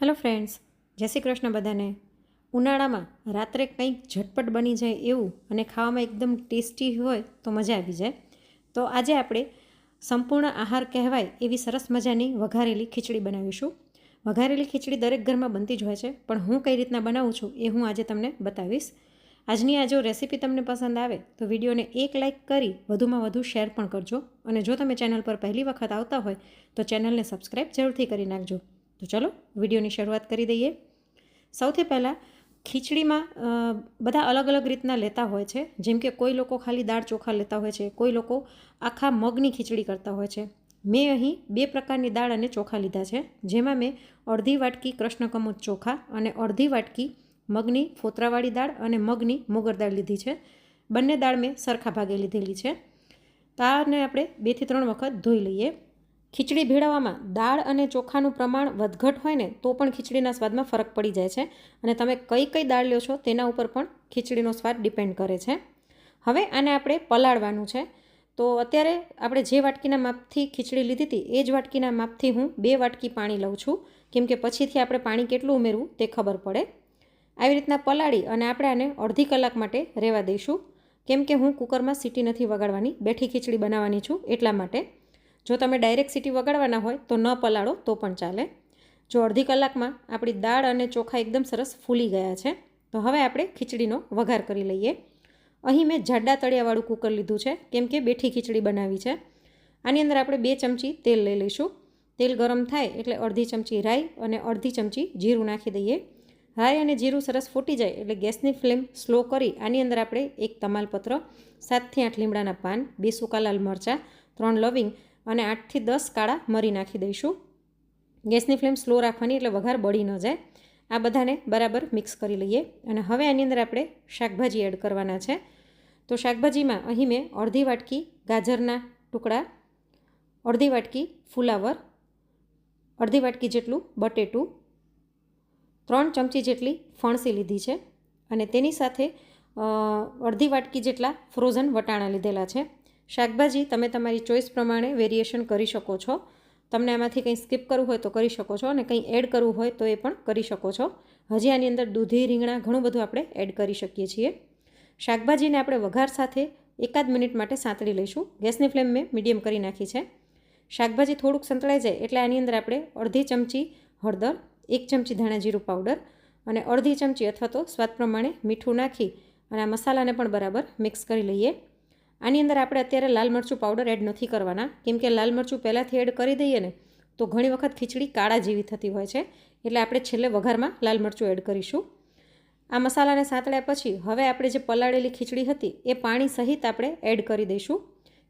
Hello friends, જય શ્રી કૃષ્ણ બધાને. ઉનાળામાં રાત્રે કંઈક ઝટપટ બની જાય એવું અને ખાવામાં એકદમ ટેસ્ટી હોય તો મજા આવી જાય. તો આજે આપણે સંપૂર્ણ આહાર કહેવાય એવી સરસ મજાની વઘારેલી ખીચડી બનાવીશું. વઘારેલી ખીચડી દરેક ઘરમાં બનતી જ હોય છે, પણ હું કઈ રીતના બનાવું છું એ હું આજે તમને બતાવીશ. આજની આ જો રેસીપી તમને પસંદ આવે તો વિડીયોને એક લાઇક કરી વધુમાં વધુ શેર પણ કરજો, અને જો તમે ચેનલ પર પહેલી વખત આવતા હોય તો ચેનલને સબસ્ક્રાઈબ જરૂરથી કરી નાખજો. તો ચલો વિડીયોની શરૂઆત કરી દઈએ. સૌથી પહેલાં ખીચડીમાં બધા અલગ અલગ રીતના લેતા હોય છે. જેમ કે કોઈ લોકો ખાલી દાળ ચોખા લેતા હોય છે, કોઈ લોકો આખા મગની ખીચડી કરતા હોય છે. મેં અહીં 2 પ્રકારની દાળ અને ચોખા લીધા છે, જેમાં મેં અડધી વાટકી કૃષ્ણકમોદ ચોખા અને અડધી વાટકી મગની ફોતરાવાળી દાળ અને મગની મોગર દાળ લીધી છે. બંને દાળ મેં સરખા ભાગે લીધેલી છે. દાળને આપણે 2 થી 3 વખત ધોઈ લઈએ. ખીચડી ભેળવવામાં દાળ અને ચોખાનું પ્રમાણ વધઘટ હોય ને તો પણ ખીચડીના સ્વાદમાં ફરક પડી જાય છે, અને તમે કઈ દાળ લ્યો છો તેના ઉપર પણ ખીચડીનો સ્વાદ ડિપેન્ડ કરે છે. હવે આને આપણે પલાળવાનું છે. તો અત્યારે આપણે જે વાટકીના માપથી ખીચડી લીધી હતી એ જ વાટકીના માપથી હું 2 વાટકી પાણી લઉં છું, કેમ કે પછીથી આપણે પાણી કેટલું ઉમેરવું તે ખબર પડે. આવી રીતના પલાળી અને આપણે આને અડધી કલાક માટે રહેવા દઈશું, કેમ કે હું કુકરમાં સીટી નથી વગાડવાની, બેઠી ખીચડી બનાવવાની છું એટલા માટે. જો તમે ડાયરેક્ટ સીટી વગાડવાના હોય તો ન પલાળો તો પણ ચાલે. જો અડધી કલાકમાં આપણી દાળ અને ચોખા એકદમ સરસ ફૂલી ગયા છે, તો હવે આપણે ખીચડીનો વઘાર કરી લઈએ. અહીં મેં જાડા તળિયાવાળું કુકર લીધું છે, કેમ કે બેઠી ખીચડી બનાવી છે. આની અંદર આપણે 2 ચમચી તેલ લઈ લઈશું. તેલ ગરમ થાય એટલે અડધી ચમચી રાઈ અને અડધી ચમચી જીરું નાખી દઈએ. રાઈ અને જીરું સરસ ફૂટી જાય એટલે ગેસની ફ્લેમ સ્લો કરી આની અંદર આપણે 1 તમાલપત્ર, 7 થી 8 લીમડાના પાન, 2 સૂકા લાલ મરચાં, 3 લવિંગ અને 8 થી 10 કાળા મરી નાખી દઈશું. ગેસની ફ્લેમ સ્લો રાખવાની એટલે વઘાર બળી ન જાય. આ બધાને બરાબર મિક્સ કરી લઈએ. અને હવે આની અંદર આપણે શાકભાજી એડ કરવાના છે. તો શાકભાજીમાં અહીં મેં અડધી વાટકી ગાજરના ટુકડા, અડધી વાટકી ફુલાવર, અડધી વાટકી જેટલું બટેટું, 3 ચમચી જેટલી ફણસી લીધી છે, અને તેની સાથે અડધી વાટકી જેટલા ફ્રોઝન વટાણા લીધેલા છે. શાકભાજી તમે તમારી ચોઈસ પ્રમાણે વેરિએશન કરી શકો છો. તમને આમાંથી કંઈ સ્કીપ કરવું હોય તો કરી શકો છો, અને કંઈ એડ કરવું હોય તો એ પણ કરી શકો છો. હજી આની અંદર દૂધી, રીંગણા ઘણું બધું આપણે એડ કરી શકીએ છીએ. શાકભાજીને આપણે વઘાર સાથે 1 મિનિટ માટે સાંતળી લઈશું. ગેસની ફ્લેમ મેં મીડિયમ કરી નાખી છે. શાકભાજી થોડુંક સંતળાઈ જાય એટલે આની અંદર આપણે અડધી ચમચી હળદર, 1 ચમચી ધાણા જીરું પાવડર અને અડધી ચમચી અથવા તો સ્વાદ પ્રમાણે મીઠું નાખી અને આ મસાલાને પણ બરાબર મિક્સ કરી લઈએ. આની અંદર આપણે અત્યારે લાલ મરચું પાવડર એડ નથી કરવાના, કેમ કે લાલ મરચું પહેલાંથી એડ કરી દઈએ ને તો ઘણી વખત ખીચડી કાળા જેવી થતી હોય છે, એટલે આપણે છેલ્લે વઘારમાં લાલ મરચું એડ કરીશું. આ મસાલાને સાંતળ્યા પછી હવે આપણે જે પલાળેલી ખીચડી હતી એ પાણી સહિત આપણે એડ કરી દઈશું.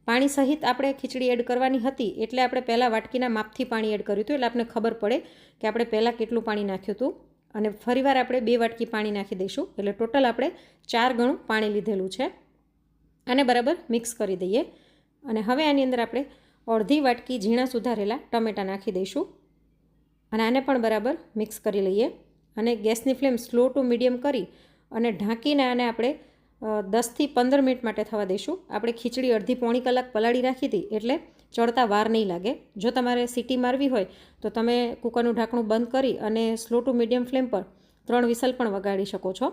પાણી સહિત આપણે ખીચડી એડ કરવાની હતી એટલે આપણે પહેલાં વાટકીના માપથી પાણી એડ કર્યું હતું, એટલે આપણે ખબર પડે કે આપણે પહેલાં કેટલું પાણી નાખ્યું હતું. અને ફરીવાર આપણે 2 વાટકી પાણી નાખી દઈશું, એટલે ટોટલ આપણે 4 ગણું પાણી લીધેલું છે. આને બરાબર મિક્સ કરી દઈએ. અને હવે આની અંદર આપણે અડધી વાટકી ઝીણા સુધારેલા ટમેટાં નાખી દઈશું, અને આને પણ બરાબર મિક્સ કરી લઈએ. અને ગેસની ફ્લેમ સ્લો ટુ મીડિયમ કરી અને ઢાંકીને આને આપણે 10 થી 15 મિનિટ માટે થવા દઈશું. આપણે ખીચડી અડધી પોણી કલાક પલાળી રાખી હતી એટલે ચડતા વાર નહીં લાગે. જો તમારે સીટી મારવી હોય તો તમે કુકરનું ઢાંકણું બંધ કરી અને સ્લો ટુ મીડિયમ ફ્લેમ પર 3 વિસલ પણ વગાડી શકો છો.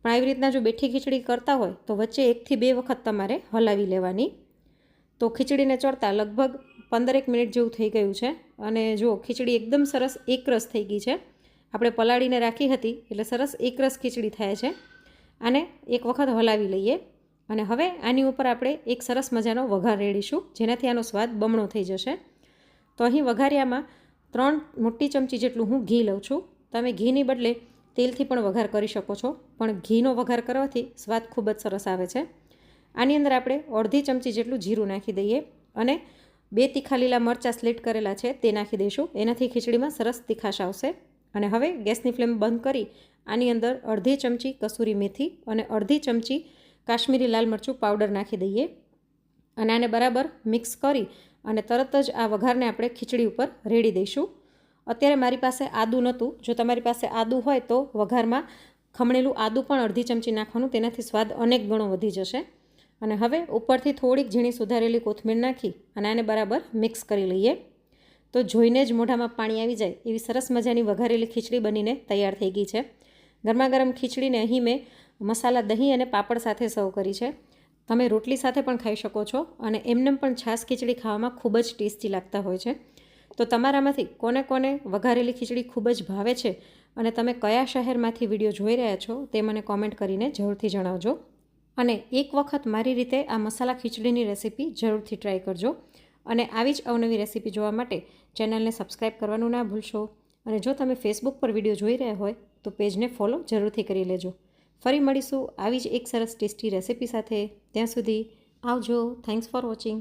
પણ આવી રીતના જો બેઠી ખીચડી કરતા હોય તો વચ્ચે 1 થી 2 વખત તમારે હલાવી લેવાની. તો ખીચડીને ચડતા લગભગ 15 મિનિટ જેવું થઈ ગયું છે, અને જો ખીચડી એકદમ સરસ એકરસ થઈ ગઈ છે. આપણે પલાળીને રાખી હતી એટલે સરસ એકરસ ખીચડી થાય છે. આને એક વખત હલાવી લઈએ. અને હવે આની ઉપર આપણે એક સરસ મજાનો વઘાર રેડીશું, જેનાથી આનો સ્વાદ બમણો થઈ જશે. તો અહીં વઘારિયામાં 3 મોટી ચમચી જેટલું હું ઘી લઉં છું. તમે ઘીની બદલે તેલથી પણ વઘાર કરી શકો છો, પણ ઘીનો વઘાર કરવાથી સ્વાદ ખૂબ જ સરસ આવે છે. આની અંદર આપણે અડધી ચમચી જેટલું જીરું નાખી દઈએ, અને 2 તીખા લીલા મરચાં સ્લીટ કરેલા છે તે નાખી દઈશું. એનાથી ખીચડીમાં સરસ તીખાશ આવશે. અને હવે ગેસની ફ્લેમ બંધ કરી આની અંદર અડધી ચમચી કસૂરી મેથી અને અડધી ચમચી કાશ્મીરી લાલ મરચું પાવડર નાખી દઈએ. અને આને બરાબર મિક્સ કરી અને તરત જ આ વઘારને આપણે ખીચડી ઉપર રેડી દઈશું. અત્યારે મારી પાસે આદું નહોતું. જો તમારી પાસે આદું હોય તો વઘારમાં ખમણેલું આદું પણ અડધી ચમચી નાખવાનું, તેનાથી સ્વાદ અનેક ગણો વધી જશે. અને હવે ઉપરથી થોડીક ઝીણી સુધારેલી કોથમીર નાખી અને આને બરાબર મિક્સ કરી લઈએ. તો જોઈને જ મોઢામાં પાણી આવી જાય એવી સરસ મજાની વઘારેલી ખીચડી બનીને તૈયાર થઈ ગઈ છે. ગરમા ગરમ ખીચડીને અહીં મેં મસાલા દહીં અને પાપડ સાથે સર્વ કરી છે. તમે રોટલી સાથે પણ ખાઈ શકો છો અને એમનેમ પણ છાશ ખીચડી ખાવામાં ખૂબ જ ટેસ્ટી લાગતા હોય છે. તો તમારામાંથી કોને કોને વઘારેલી ખીચડી ખૂબ જ ભાવે છે અને તમે કયા શહેરમાંથી વિડીયો જોઈ રહ્યા છો તે મને કોમેન્ટ કરીને જરૂરથી જણાવજો. અને એક વખત મારી રીતે આ મસાલા ખીચડીની રેસીપી જરૂરથી ટ્રાય કરજો. અને આવી જ અવનવી રેસીપી જોવા માટે ચેનલને સબસ્ક્રાઈબ કરવાનું ના ભૂલશો. અને જો તમે ફેસબુક પર વિડીયો જોઈ રહ્યા હોય તો પેજને ફોલો જરૂરથી કરી લેજો. ફરી મળીશું આવી જ એક સરસ ટેસ્ટી રેસીપી સાથે. ત્યાં સુધી આવજો. Thanks for watching.